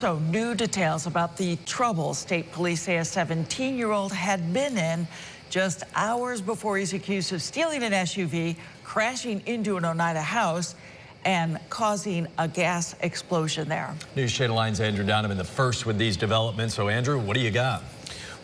So new details about the trouble state police say a 17-year-old had been in just hours before he's accused of stealing an SUV, crashing into an Oneida house, and causing a gas explosion there. News Channel 9's Andrew Donovan, the first with these developments. So, Andrew, what do you got?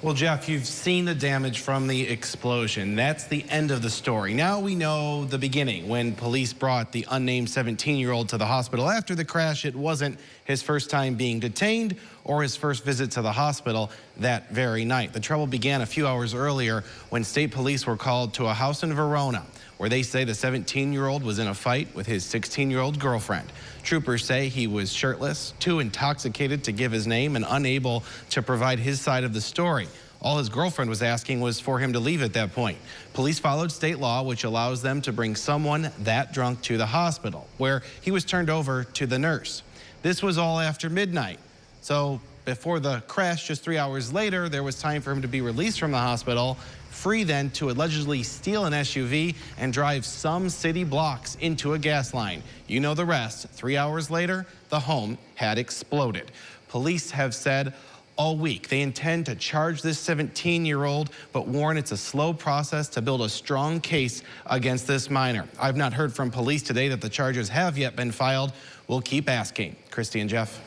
Well, Jeff, you've seen the damage from the explosion. That's the end of the story. Now we know the beginning. When police brought the unnamed 17-year-old to the hospital after the crash, it wasn't his first time being detained or his first visit to the hospital that very night. The trouble began a few hours earlier when state police were called to a house in Verona, where they say the 17-year-old was in a fight with his 16-year-old girlfriend. Troopers say he was shirtless, too intoxicated to give his name, and unable to provide his side of the story. All his girlfriend was asking was for him to leave at that point. Police followed state law, which allows them to bring someone that drunk to the hospital, where he was turned over to the nurse. This was all after midnight. So before the crash, just 3 hours later, there was time for him to be released from the hospital, free then to allegedly steal an SUV and drive some city blocks into a gas line. You know the rest. 3 hours later, the home had exploded. Police have said all week they intend to charge this 17-year-old, but warn it's a slow process to build a strong case against this minor. I've not heard from police today that the charges have yet been filed. We'll keep asking. Christy and Jeff.